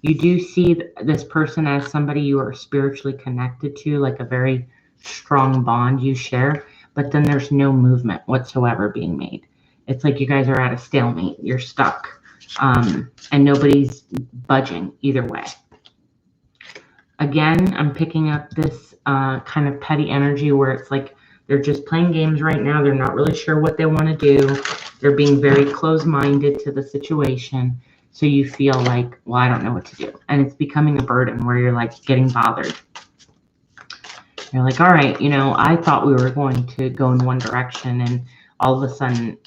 You do see this person as somebody you are spiritually connected to, like a very strong bond you share, but then there's no movement whatsoever being made. It's like you guys are at a stalemate. You're stuck, and nobody's budging either way. Again, I'm picking up this kind of petty energy where it's like they're just playing games right now. They're not really sure what they want to do. They're being very close-minded to the situation. So you feel like, well, I don't know what to do. And it's becoming a burden where you're like getting bothered. You're like, all right, you know, I thought we were going to go in one direction. And all of a sudden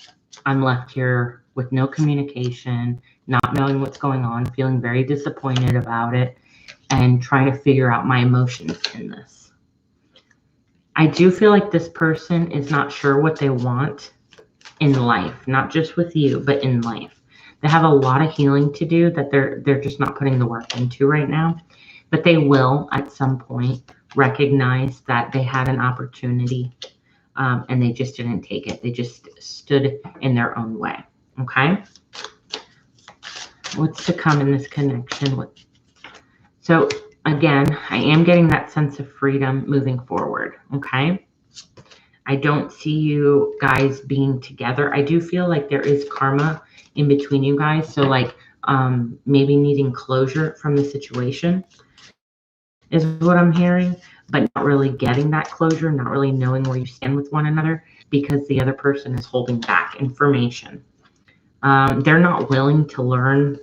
I'm left here with no communication, not knowing what's going on, feeling very disappointed about it, and trying to figure out my emotions in this. I do feel like this person is not sure what they want in life, not just with you, but in life. They have a lot of healing to do that they're just not putting the work into right now. But they will, at some point, recognize that they had an opportunity and they just didn't take it. They just stood in their own way. Okay? What's to come in this connection? So, again, I am getting that sense of freedom moving forward. Okay? I don't see you guys being together. I do feel like there is karma in between you guys. So like maybe needing closure from the situation is what I'm hearing. but not really getting that closure, not really knowing where you stand with one another because the other person is holding back information. They're not willing to learn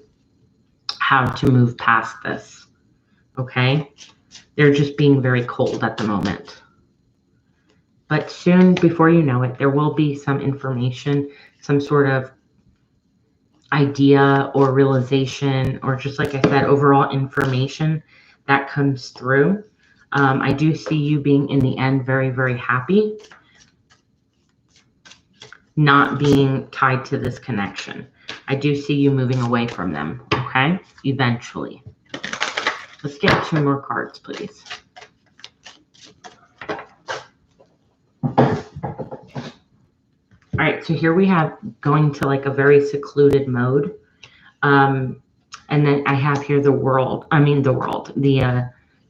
how to move past this, okay? They're just being very cold at the moment. But soon, before you know it, there will be some information, some sort of idea or realization, or just like I said, overall information that comes through. I do see you being in the end very, very happy, not being tied to this connection. I do see you moving away from them, okay? Eventually. Let's get 2 more cards, please. All right, so here we have going to like a very secluded mode. And then I have here the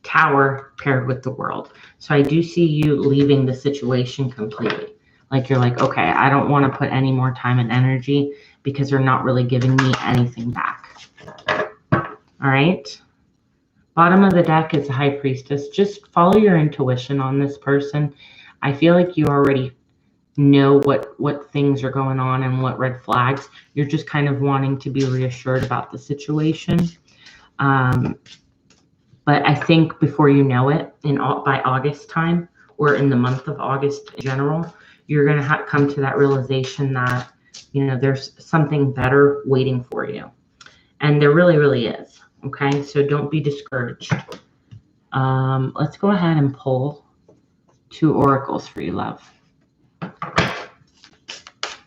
tower paired with the world. So I do see you leaving the situation completely. Like you're like, okay, I don't want to put any more time and energy because they're not really giving me anything back. All right. Bottom of the deck is the High Priestess. Just follow your intuition on this person. I feel like you already know what things are going on and what red flags. You're just kind of wanting to be reassured about the situation. But I think before you know it, by August time, or in the month of August in general, you're going to come to that realization that, you know, there's something better waiting for you. And there really, really is. Okay, so don't be discouraged. Let's go ahead and pull 2 oracles for you, love.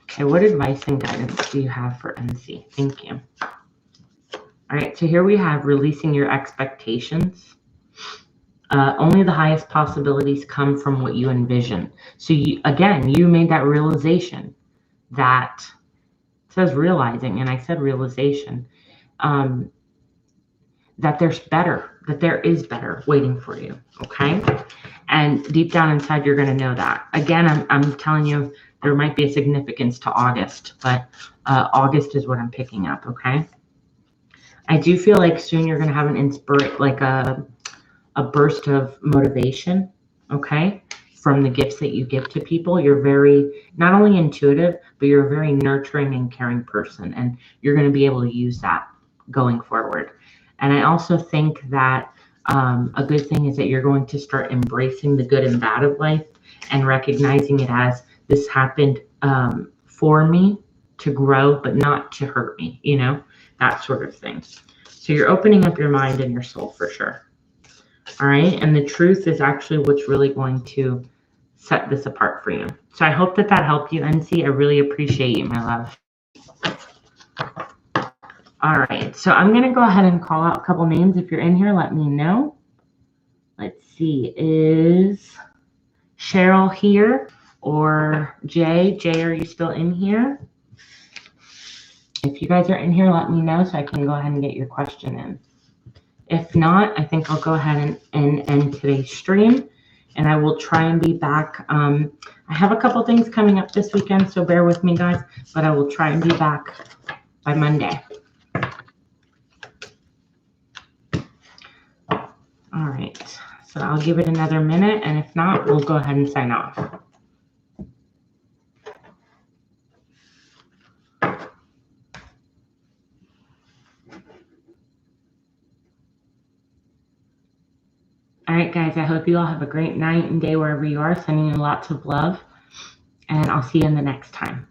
Okay, what advice and guidance do you have for NC? Thank you. All right, so here we have releasing your expectations. Only the highest possibilities come from what you envision. So you made that realization that it says realizing, and I said realization, that there's better, that there is better waiting for you, okay? And deep down inside, you're going to know that. Again, I'm telling you, there might be a significance to August, but August is what I'm picking up, okay? I do feel like soon you're going to have a burst of motivation, okay, from the gifts that you give to people. You're very, not only intuitive, but you're a very nurturing and caring person, and you're going to be able to use that going forward. And I also think that a good thing is that you're going to start embracing the good and bad of life and recognizing it as, this happened for me to grow, but not to hurt me, you know, that sort of thing. So you're opening up your mind and your soul for sure. All right. And the truth is actually what's really going to set this apart for you. So I hope that helped you, NC. I really appreciate you, my love. All right. So I'm going to go ahead and call out a couple names. If you're in here, let me know. Let's see. Is Cheryl here? Or Jay? Jay, are you still in here? If you guys are in here, let me know so I can go ahead and get your question in. If not, I think I'll go ahead and end today's stream, and I will try and be back. I have a couple things coming up this weekend, so bear with me, guys, but I will try and be back by Monday. All right, so I'll give it another minute, and if not, we'll go ahead and sign off. All right, guys, I hope you all have a great night and day wherever you are. Sending you lots of love, and I'll see you in the next time.